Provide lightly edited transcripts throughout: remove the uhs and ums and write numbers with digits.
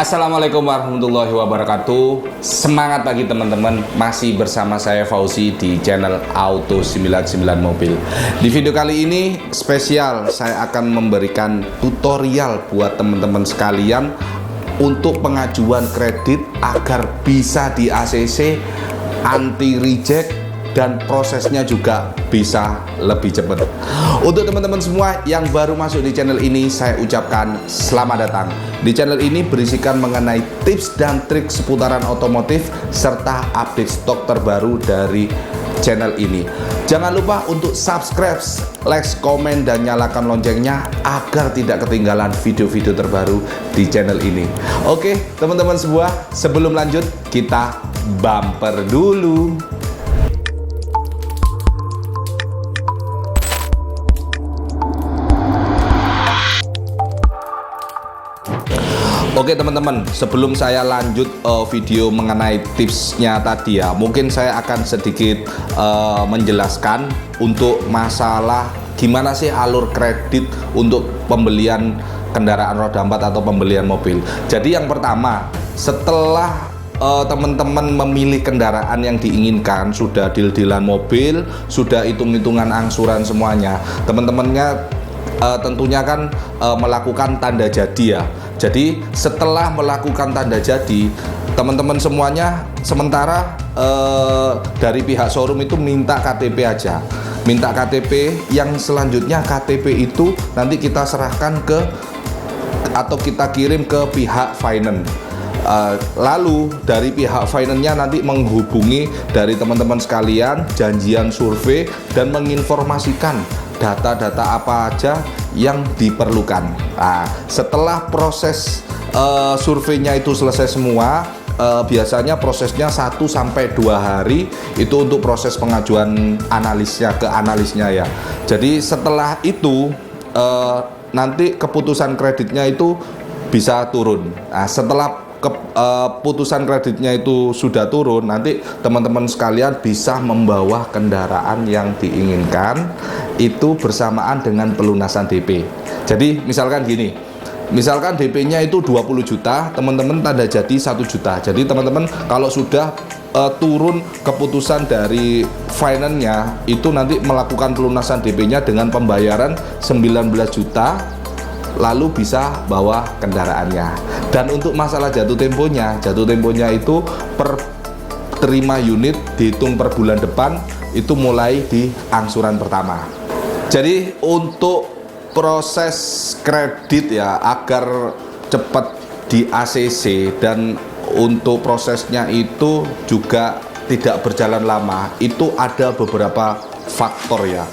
Assalamualaikum warahmatullahi wabarakatuh. Semangat pagi teman-teman. Masih bersama saya Fauzi di channel Auto 99 Mobil. Di video kali ini spesial, saya akan memberikan tutorial buat teman-teman sekalian untuk pengajuan kredit agar bisa di ACC, anti reject, dan prosesnya juga bisa lebih cepat. Untuk teman-teman semua yang baru masuk di channel ini, saya ucapkan selamat datang. Di channel ini berisikan mengenai tips dan trik seputaran otomotif serta update stok terbaru dari channel ini. Jangan lupa untuk subscribe, like, komen, dan nyalakan loncengnya agar tidak ketinggalan video-video terbaru di channel ini. Oke, teman-teman semua, sebelum lanjut kita bumper dulu. Oke teman-teman, sebelum saya lanjut video mengenai tipsnya tadi ya, mungkin saya akan sedikit menjelaskan untuk masalah gimana sih alur kredit untuk pembelian kendaraan roda 4 atau pembelian mobil. Jadi yang pertama, setelah teman-teman memilih kendaraan yang diinginkan, sudah deal-dealan mobil, sudah hitung-hitungan angsuran semuanya, teman-temannya tentunya kan melakukan tanda jadi ya. Jadi setelah melakukan tanda jadi, teman-teman semuanya sementara dari pihak showroom itu minta KTP aja. Minta KTP, yang selanjutnya KTP itu nanti kita serahkan ke atau kita kirim ke pihak finance. Lalu dari pihak finance-nya nanti menghubungi dari teman-teman sekalian, janjian survei, dan menginformasikan data-data apa aja yang diperlukan. Nah, setelah proses surveinya itu selesai semua, biasanya prosesnya 1-2 hari itu untuk proses pengajuan analisnya ke analisnya ya. Jadi setelah itu nanti keputusan kreditnya itu bisa turun. Nah, setelah keputusan kreditnya itu sudah turun, nanti teman-teman sekalian bisa membawa kendaraan yang diinginkan itu bersamaan dengan pelunasan DP. Jadi misalkan gini, misalkan DP-nya itu 20 juta, teman-teman tanda jadi 1 juta. Jadi teman-teman kalau sudah turun keputusan dari finance-nya, itu nanti melakukan pelunasan DP-nya dengan pembayaran 19 juta, lalu bisa bawa kendaraannya. Dan untuk masalah jatuh temponya itu per terima unit dihitung per bulan depan, itu mulai di angsuran pertama. Jadi untuk proses kredit ya, agar cepat di ACC dan untuk prosesnya itu juga tidak berjalan lama, itu ada beberapa faktor ya.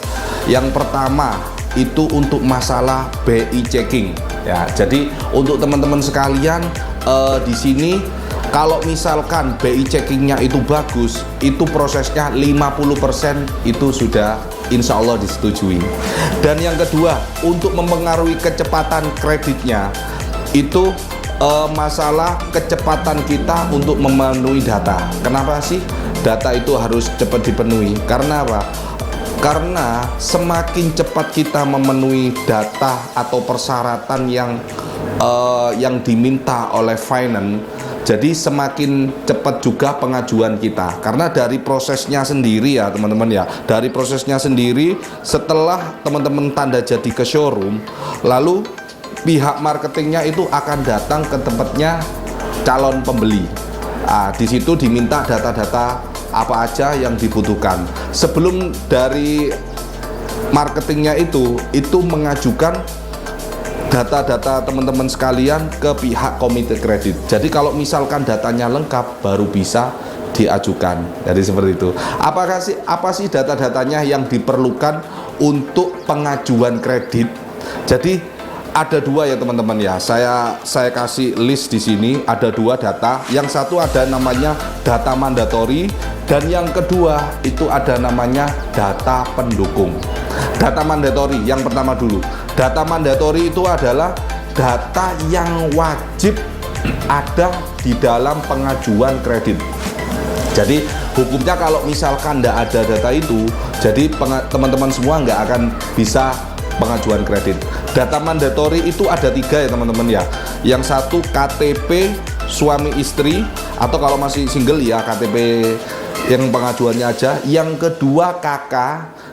Yang pertama itu untuk masalah BI checking ya. Jadi untuk teman-teman sekalian di sini, kalau misalkan BI checkingnya itu bagus, itu prosesnya 50% itu sudah insya Allah disetujui. Dan yang kedua, untuk mempengaruhi kecepatan kreditnya itu masalah kecepatan kita untuk memenuhi data. Kenapa sih data itu harus cepat dipenuhi? Karena apa? Karena semakin cepat kita memenuhi data atau persyaratan yang diminta oleh finance, jadi semakin cepat juga pengajuan kita. Karena dari prosesnya sendiri ya teman-teman ya, dari prosesnya sendiri, setelah teman-teman tanda jadi ke showroom, lalu pihak marketingnya itu akan datang ke tempatnya calon pembeli. Nah, di situ diminta data-data apa aja yang dibutuhkan. Sebelum dari marketingnya itu mengajukan data-data teman-teman sekalian ke pihak komite kredit. Jadi kalau misalkan datanya lengkap baru bisa diajukan. Jadi seperti itu. Apa sih data-datanya yang diperlukan untuk pengajuan kredit? Jadi ada dua ya teman-teman ya. Saya kasih list di sini, ada dua data. Yang satu ada namanya data mandatori, dan yang kedua itu ada namanya data pendukung. Data mandatori yang pertama dulu. Data mandatori itu adalah data yang wajib ada di dalam pengajuan kredit. Jadi hukumnya kalau misalkan tidak ada data itu, jadi teman-teman semua nggak akan bisa pengajuan kredit. data mandatory itu ada 3 ya teman-teman ya. Yang satu KTP suami istri, atau kalau masih single ya KTP yang pengajuannya aja. Yang kedua KK,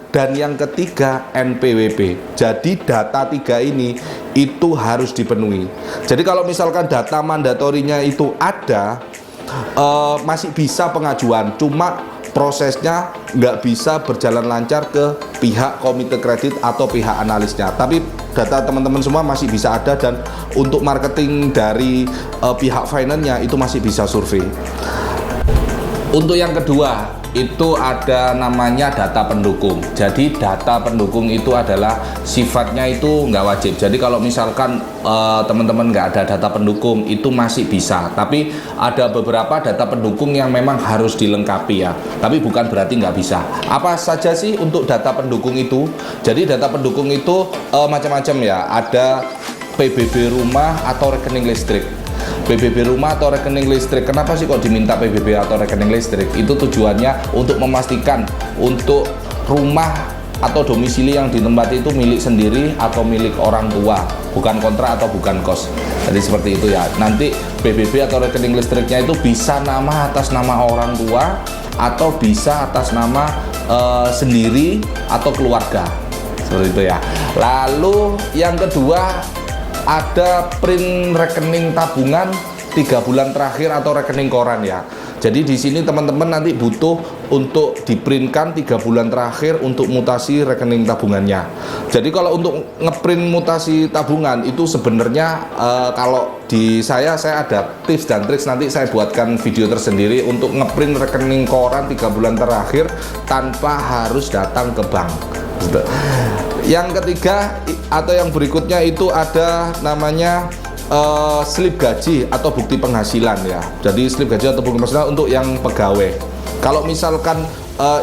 dan yang ketiga NPWP. Jadi data 3 ini itu harus dipenuhi. Jadi kalau misalkan data mandatorinya itu ada, masih bisa pengajuan, cuma prosesnya nggak bisa berjalan lancar ke pihak komite kredit atau pihak analisnya. Tapi data teman-teman semua masih bisa ada, dan untuk marketing dari pihak finance-nya itu masih bisa survei. Untuk yang kedua itu ada namanya data pendukung. Jadi data pendukung itu adalah sifatnya itu nggak wajib. Jadi kalau misalkan teman-teman nggak ada data pendukung itu masih bisa. Tapi ada beberapa data pendukung yang memang harus dilengkapi ya. Tapi bukan berarti nggak bisa. Apa saja sih untuk data pendukung itu? Jadi data pendukung itu macam-macam ya. Ada PBB rumah atau rekening listrik. PBB rumah atau rekening listrik. Kenapa sih kok diminta PBB atau rekening listrik? Itu tujuannya untuk memastikan untuk rumah atau domisili yang ditempati itu milik sendiri atau milik orang tua, bukan kontrak atau bukan kos. Jadi seperti itu ya. Nanti PBB atau rekening listriknya itu bisa nama atas nama orang tua atau bisa atas nama sendiri atau keluarga. Seperti itu ya. Lalu yang kedua ada print rekening tabungan 3 bulan terakhir atau rekening koran ya. Jadi di sini teman-teman nanti butuh untuk diprintkan 3 bulan terakhir untuk mutasi rekening tabungannya. Jadi kalau untuk ngeprint mutasi tabungan itu sebenarnya kalau di saya ada tips dan trik, nanti saya buatkan video tersendiri untuk ngeprint rekening koran 3 bulan terakhir tanpa harus datang ke bank. Yang ketiga atau yang berikutnya itu ada namanya slip gaji atau bukti penghasilan ya. Jadi slip gaji atau bukti penghasilan untuk yang pegawai. Kalau misalkan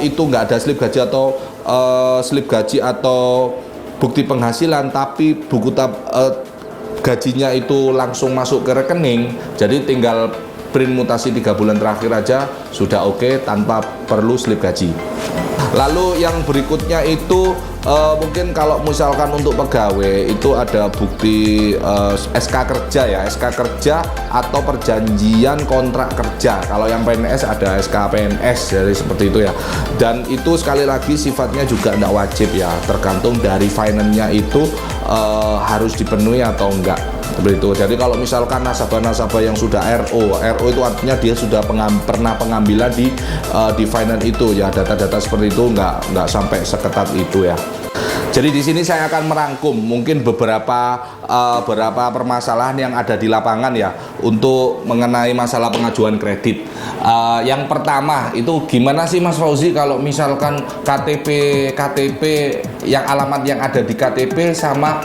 itu nggak ada slip gaji atau bukti penghasilan, tapi gajinya itu langsung masuk ke rekening, jadi tinggal print mutasi 3 bulan terakhir aja sudah oke tanpa perlu slip gaji. Lalu yang berikutnya itu mungkin kalau misalkan untuk pegawai itu ada bukti SK kerja ya, SK kerja atau perjanjian kontrak kerja. Kalau yang PNS ada SK PNS, jadi seperti itu ya. Dan itu sekali lagi sifatnya juga tidak wajib ya, tergantung dari finance-nya itu harus dipenuhi atau enggak. Seperti itu. Jadi kalau misalkan nasabah-nasabah yang sudah RO itu artinya dia sudah pernah pengambilan di finance itu ya, data-data seperti itu nggak sampai seketat itu ya. Jadi di sini saya akan merangkum mungkin beberapa permasalahan yang ada di lapangan ya untuk mengenai masalah pengajuan kredit. Yang pertama itu gimana sih Mas Fauzi kalau misalkan KTP yang alamat yang ada di KTP sama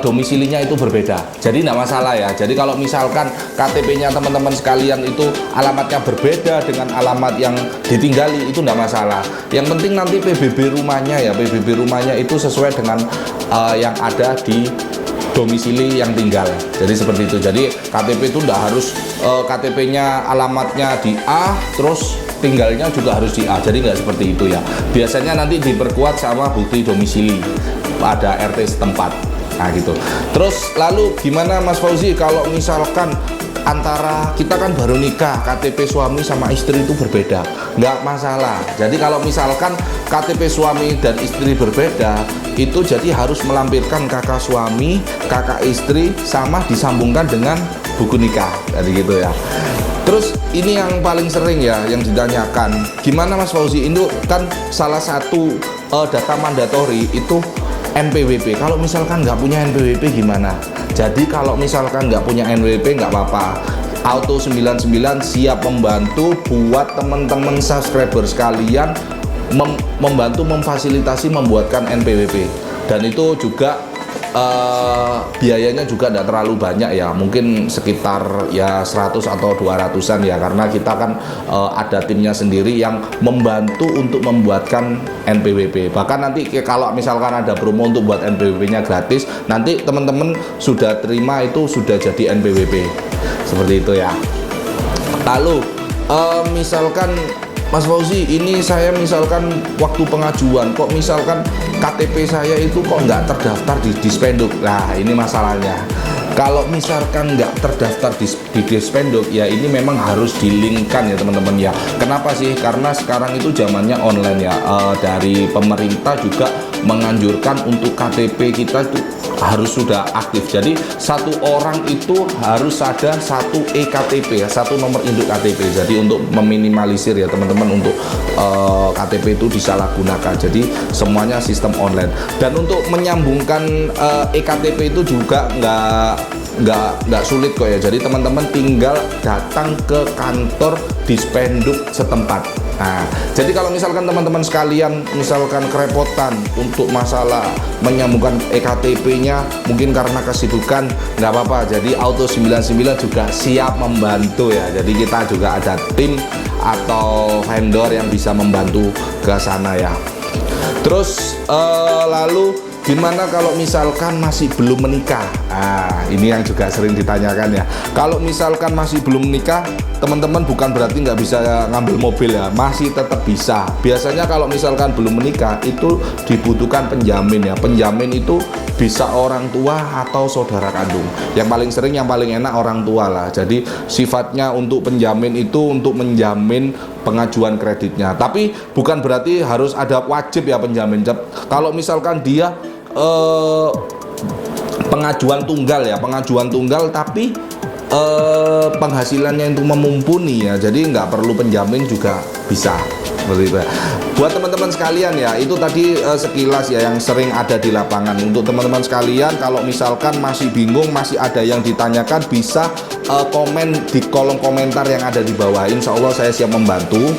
domisilinya itu berbeda. Jadi tidak masalah ya. Jadi kalau misalkan KTP-nya teman-teman sekalian itu alamatnya berbeda dengan alamat yang ditinggali itu tidak masalah. Yang penting nanti PBB rumahnya ya, PBB rumahnya itu sesuai dengan yang ada di domisili yang tinggal. Jadi seperti itu. Jadi KTP itu tidak harus KTP-nya alamatnya di A terus tinggalnya juga harus di A. Jadi nggak seperti itu ya. Biasanya nanti diperkuat sama bukti domisili pada RT setempat. Nah gitu. Terus lalu gimana Mas Fauzi kalau misalkan antara kita kan baru nikah, KTP suami sama istri itu berbeda? Nggak masalah. Jadi kalau misalkan KTP suami dan istri berbeda, itu jadi harus melampirkan kakak suami, kakak istri, sama disambungkan dengan buku nikah. Jadi gitu ya. Terus ini yang paling sering ya yang ditanyakan, gimana Mas Fauzi, itu kan salah satu data mandatori itu NPWP. Kalau misalkan nggak punya NPWP gimana? Jadi kalau misalkan nggak punya NPWP nggak apa-apa, Auto 99 siap membantu buat teman-teman subscriber sekalian membantu memfasilitasi membuatkan NPWP. Dan itu juga biayanya juga tidak terlalu banyak ya, mungkin sekitar ya 100 atau 200-an ya, karena kita kan ada timnya sendiri yang membantu untuk membuatkan NPWP. Bahkan nanti kalau misalkan ada promo untuk buat NPWP-nya gratis, nanti teman-teman sudah terima itu sudah jadi NPWP seperti itu ya. Lalu misalkan Mas Fauzi, ini saya misalkan waktu pengajuan kok misalkan KTP saya itu kok nggak terdaftar di Dispenduk. Nah, ini masalahnya. Kalau misalkan nggak terdaftar di Dispenduk, ya ini memang harus di-link-kan ya teman-teman ya. Kenapa sih? Karena sekarang itu zamannya online ya. Dari pemerintah juga menganjurkan untuk KTP kita itu harus sudah aktif. Jadi satu orang itu harus ada satu eKTP ya, satu nomor induk KTP. Jadi untuk meminimalisir ya teman-teman untuk KTP itu disalahgunakan. Jadi semuanya sistem online. Dan untuk menyambungkan eKTP itu juga nggak sulit kok ya. Jadi teman-teman tinggal datang ke kantor Dispenduk setempat. Nah, jadi kalau misalkan teman-teman sekalian misalkan kerepotan untuk masalah menyambungkan eKTP-nya, mungkin karena kesibukan, nggak apa-apa. Jadi Auto 99 juga siap membantu ya. Jadi kita juga ada tim atau vendor yang bisa membantu ke sana ya. Terus lalu gimana kalau misalkan masih belum menikah? Nah, ini yang juga sering ditanyakan ya. Kalau misalkan masih belum menikah, teman-teman bukan berarti nggak bisa ngambil mobil ya, masih tetap bisa. Biasanya kalau misalkan belum menikah itu dibutuhkan penjamin ya. Penjamin itu bisa orang tua atau saudara kandung. Yang paling sering, yang paling enak orang tua lah. Jadi sifatnya untuk penjamin itu untuk menjamin pengajuan kreditnya. Tapi bukan berarti harus ada wajib ya penjamin. Kalau misalkan dia pengajuan tunggal tapi penghasilannya itu memumpuni ya, jadi nggak perlu penjamin juga bisa seperti itu. Buat teman-teman sekalian ya, itu tadi sekilas ya yang sering ada di lapangan. Untuk teman-teman sekalian, kalau misalkan masih bingung, masih ada yang ditanyakan, bisa komen di kolom komentar yang ada di bawah. Insya Allah saya siap membantu.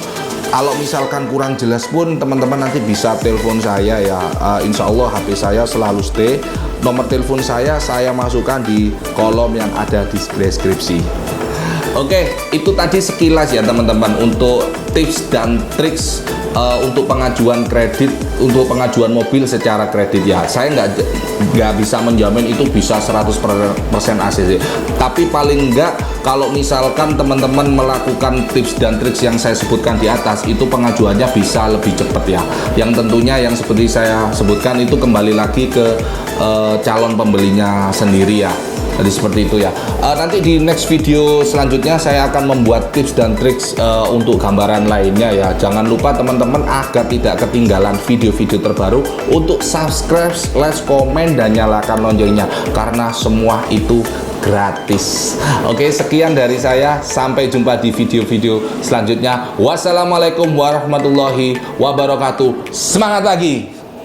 Kalau misalkan kurang jelas pun teman-teman nanti bisa telepon saya ya. Insya Allah HP saya selalu stay. Nomor telepon saya masukkan di kolom yang ada di deskripsi. Oke, itu tadi sekilas ya teman-teman untuk tips dan triks untuk pengajuan kredit, untuk pengajuan mobil secara kredit ya. Saya nggak bisa menjamin itu bisa 100% ACC, tapi paling nggak kalau misalkan teman-teman melakukan tips dan triks yang saya sebutkan di atas, itu pengajuannya bisa lebih cepat ya. Yang tentunya yang seperti saya sebutkan itu kembali lagi ke calon pembelinya sendiri ya. Jadi seperti itu ya. Nanti di next video selanjutnya saya akan membuat tips dan triks untuk gambaran lainnya ya. Jangan lupa teman-teman agar tidak ketinggalan video-video terbaru, untuk subscribe, like, komen, dan nyalakan loncengnya karena semua itu gratis. Oke, sekian dari saya. Sampai jumpa di video-video selanjutnya. Wassalamualaikum warahmatullahi wabarakatuh. Semangat lagi.